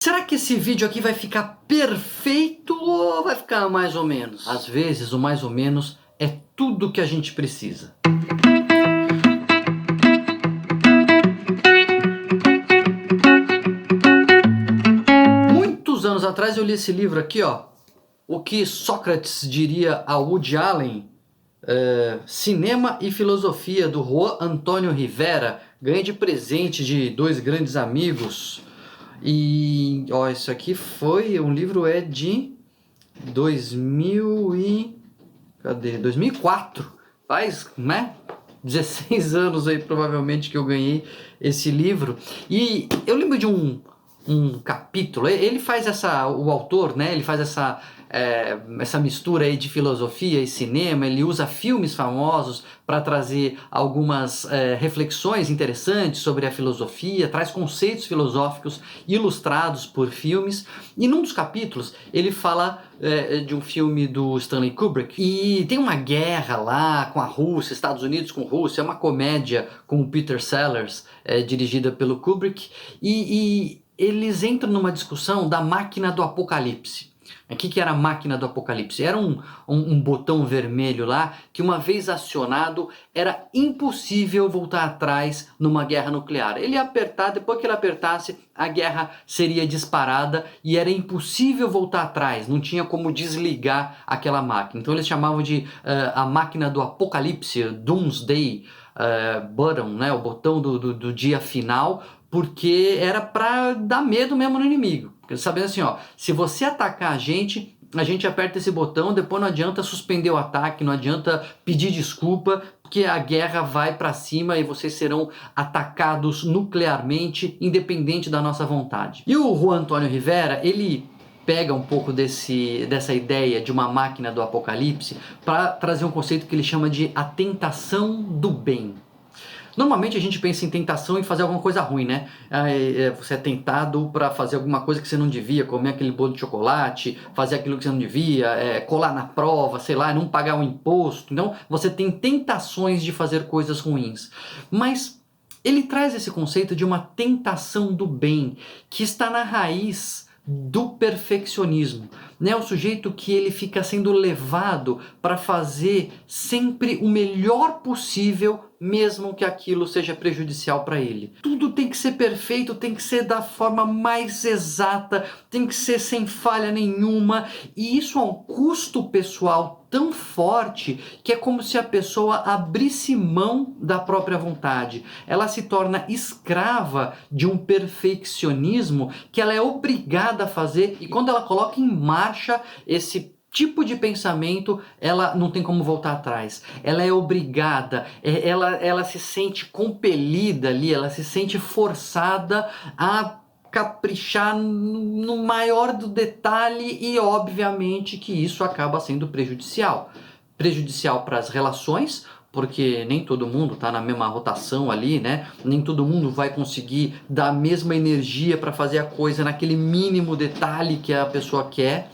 Será que esse vídeo aqui vai ficar perfeito ou vai ficar mais ou menos? Às vezes o mais ou menos é tudo que a gente precisa. Muitos anos atrás eu li esse livro aqui, ó. O que Sócrates diria a Woody Allen, Cinema e Filosofia, do Juan Antônio Rivera. Ganhei de presente de dois grandes amigos. E ó, isso aqui foi, um livro de 2004, faz, né, 16 anos aí provavelmente que eu ganhei esse livro. E eu lembro de um capítulo, ele faz o autor, né, ele faz essa mistura aí de filosofia e cinema. Ele usa filmes famosos para trazer algumas reflexões interessantes sobre a filosofia, traz conceitos filosóficos ilustrados por filmes. E num dos capítulos ele fala de um filme do Stanley Kubrick, e tem uma guerra lá com a Rússia, Estados Unidos com Rússia, é uma comédia com o Peter Sellers, dirigida pelo Kubrick, e eles entram numa discussão da máquina do apocalipse. O que era a máquina do apocalipse? Era um botão vermelho lá que, uma vez acionado, era impossível voltar atrás numa guerra nuclear. Ele ia apertar, depois que ele apertasse, a guerra seria disparada e era impossível voltar atrás, não tinha como desligar aquela máquina. Então eles chamavam de a máquina do apocalipse, Doomsday Button, né? O botão do dia final, porque era para dar medo mesmo no inimigo. Porque sabendo assim, ó, se você atacar a gente aperta esse botão, depois não adianta suspender o ataque, não adianta pedir desculpa, porque a guerra vai para cima e vocês serão atacados nuclearmente, independente da nossa vontade. E o Juan Antônio Rivera, ele pega um pouco dessa ideia de uma máquina do apocalipse para trazer um conceito que ele chama de a tentação do bem. Normalmente a gente pensa em tentação em fazer alguma coisa ruim, né? Você é tentado para fazer alguma coisa que você não devia, comer aquele bolo de chocolate, fazer aquilo que você não devia, colar na prova, sei lá, não pagar um imposto. Então você tem tentações de fazer coisas ruins. Mas ele traz esse conceito de uma tentação do bem, que está na raiz do perfeccionismo, né? O sujeito que ele fica sendo levado para fazer sempre o melhor possível, mesmo que aquilo seja prejudicial para ele. Tudo tem que ser perfeito, tem que ser da forma mais exata, tem que ser sem falha nenhuma, e isso a um custo pessoal tão forte que é como se a pessoa abrisse mão da própria vontade. Ela se torna escrava de um perfeccionismo que ela é obrigada a fazer, e quando ela coloca em marcha esse tipo de pensamento, ela não tem como voltar atrás. Ela é obrigada, ela se sente compelida ali, ela se sente forçada a caprichar no maior do detalhe, e obviamente que isso acaba sendo prejudicial. Prejudicial para as relações, porque nem todo mundo está na mesma rotação ali, né? Nem todo mundo vai conseguir dar a mesma energia para fazer a coisa naquele mínimo detalhe que a pessoa quer.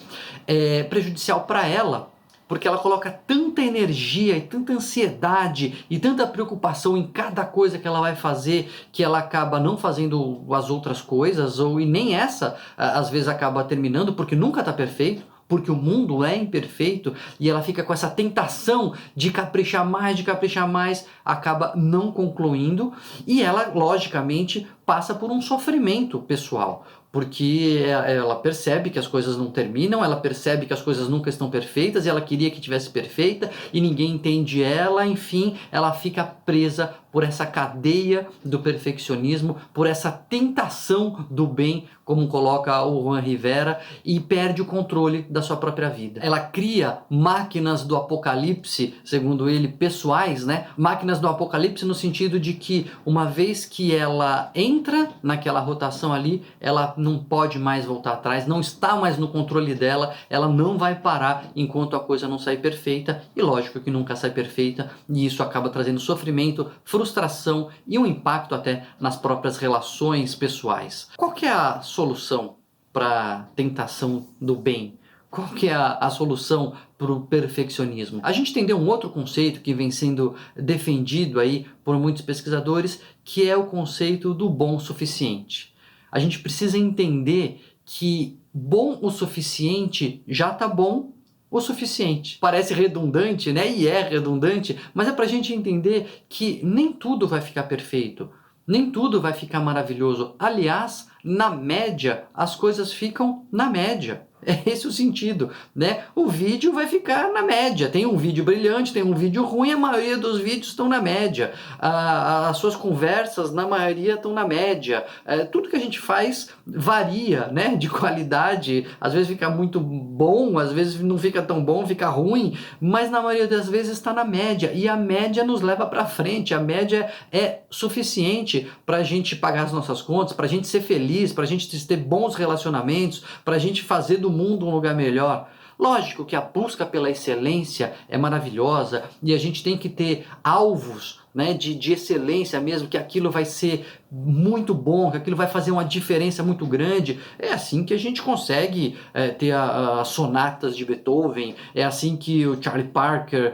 É prejudicial para ela, porque ela coloca tanta energia e tanta ansiedade e tanta preocupação em cada coisa que ela vai fazer, que ela acaba não fazendo as outras coisas, e nem essa às vezes acaba terminando, porque nunca está perfeito, porque o mundo é imperfeito, e ela fica com essa tentação de caprichar mais, acaba não concluindo, e ela logicamente passa por um sofrimento pessoal, porque ela percebe que as coisas não terminam, ela percebe que as coisas nunca estão perfeitas, e ela queria que tivesse perfeita, e ninguém entende ela, enfim, ela fica presa por essa cadeia do perfeccionismo, por essa tentação do bem, como coloca o Juan Rivera, e perde o controle da sua própria vida. Ela cria máquinas do apocalipse, segundo ele, pessoais, né? Máquinas do apocalipse no sentido de que, uma vez que ela entra naquela rotação ali, ela não pode mais voltar atrás, não está mais no controle dela, ela não vai parar enquanto a coisa não sair perfeita, e lógico que nunca sai perfeita, e isso acaba trazendo sofrimento, frustração e um impacto até nas próprias relações pessoais. Qual que é a solução para a tentação do bem? Qual que é a solução para o perfeccionismo? A gente entendeu um outro conceito que vem sendo defendido aí por muitos pesquisadores, que é o conceito do bom suficiente. A gente precisa entender que bom o suficiente já tá bom o suficiente. Parece redundante, né? E é redundante, mas é pra gente entender que nem tudo vai ficar perfeito. Nem tudo vai ficar maravilhoso. Aliás, na média, as coisas ficam na média. É esse o sentido, né? O vídeo vai ficar na média. Tem um vídeo brilhante, tem um vídeo ruim, a maioria dos vídeos estão na média. As suas conversas, na maioria, estão na média. Tudo que a gente faz varia, né? De qualidade. Às vezes fica muito bom, às vezes não fica tão bom, fica ruim, mas na maioria das vezes está na média. E a média nos leva para frente. A média é suficiente para a gente pagar as nossas contas, para a gente ser feliz, para a gente ter bons relacionamentos, para a gente fazer do mundo um lugar melhor. Lógico que a busca pela excelência é maravilhosa e a gente tem que ter alvos, né, de excelência mesmo, que aquilo vai ser muito bom, que aquilo vai fazer uma diferença muito grande. É assim que a gente consegue ter as sonatas de Beethoven, é assim que o Charlie Parker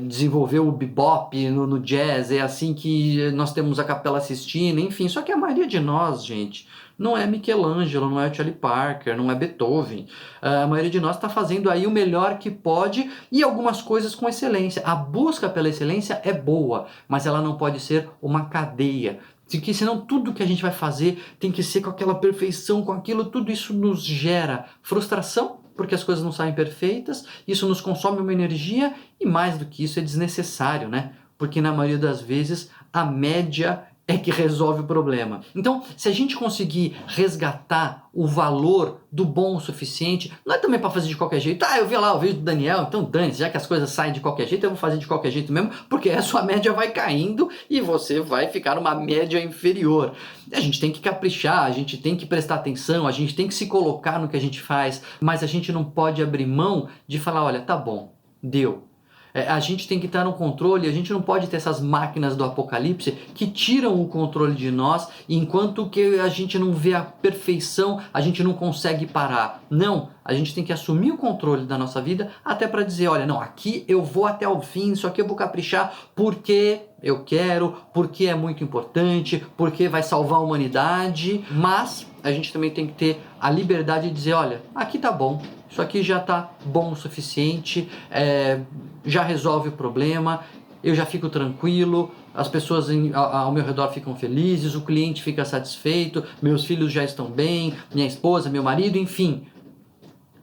desenvolveu o bebop no jazz, é assim que nós temos a Capela Sistina, enfim. Só que a maioria de nós, gente, não é Michelangelo, não é Charlie Parker, não é Beethoven. A maioria de nós está fazendo aí o melhor que pode e algumas coisas com excelência. A busca pela excelência é boa, mas ela não pode ser uma cadeia. Porque senão tudo que a gente vai fazer tem que ser com aquela perfeição, com aquilo, tudo isso nos gera frustração, porque as coisas não saem perfeitas, isso nos consome uma energia e mais do que isso é desnecessário, né? Porque na maioria das vezes a média é que resolve o problema. Então, se a gente conseguir resgatar o valor do bom o suficiente, não é também para fazer de qualquer jeito. Eu vi lá o vídeo do Daniel, então dane-se, já que as coisas saem de qualquer jeito, eu vou fazer de qualquer jeito mesmo, porque a sua média vai caindo e você vai ficar numa média inferior. A gente tem que caprichar, a gente tem que prestar atenção, a gente tem que se colocar no que a gente faz, mas a gente não pode abrir mão de falar, olha, tá bom, deu. A gente tem que estar no controle, a gente não pode ter essas máquinas do apocalipse que tiram o controle de nós, e enquanto que a gente não vê a perfeição, a gente não consegue parar. Não, a gente tem que assumir o controle da nossa vida até para dizer, olha, não, aqui eu vou até o fim, isso aqui eu vou caprichar porque eu quero, porque é muito importante, porque vai salvar a humanidade, mas a gente também tem que ter a liberdade de dizer, olha, aqui tá bom, isso aqui já tá bom o suficiente, já resolve o problema, eu já fico tranquilo, as pessoas ao meu redor ficam felizes, o cliente fica satisfeito, meus filhos já estão bem, minha esposa, meu marido, enfim.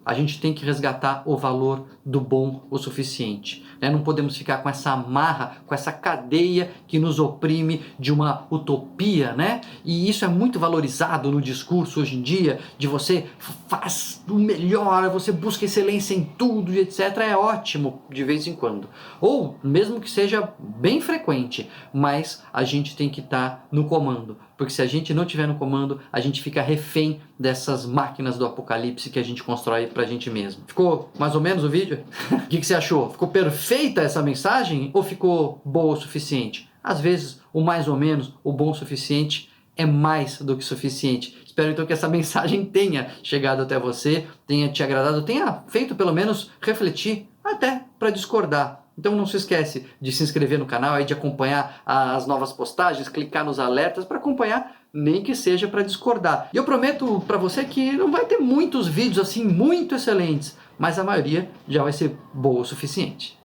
A gente tem que resgatar o valor do bom o suficiente. Não podemos ficar com essa amarra, com essa cadeia que nos oprime de uma utopia, né? E isso é muito valorizado no discurso hoje em dia, de você faz o melhor, você busca excelência em tudo, etc. É ótimo de vez em quando. Ou mesmo que seja bem frequente, mas a gente tem que estar no comando. Porque se a gente não estiver no comando, a gente fica refém dessas máquinas do apocalipse que a gente constrói pra gente mesmo. Ficou mais ou menos o vídeo? O que você achou? Ficou perfeita essa mensagem ou ficou boa o suficiente? Às vezes, o mais ou menos, o bom o suficiente é mais do que suficiente. Espero então que essa mensagem tenha chegado até você, tenha te agradado, tenha feito pelo menos refletir, até para discordar. Então não se esquece de se inscrever no canal, aí de acompanhar as novas postagens, clicar nos alertas para acompanhar, nem que seja para discordar. E eu prometo para você que não vai ter muitos vídeos assim muito excelentes, mas a maioria já vai ser boa o suficiente.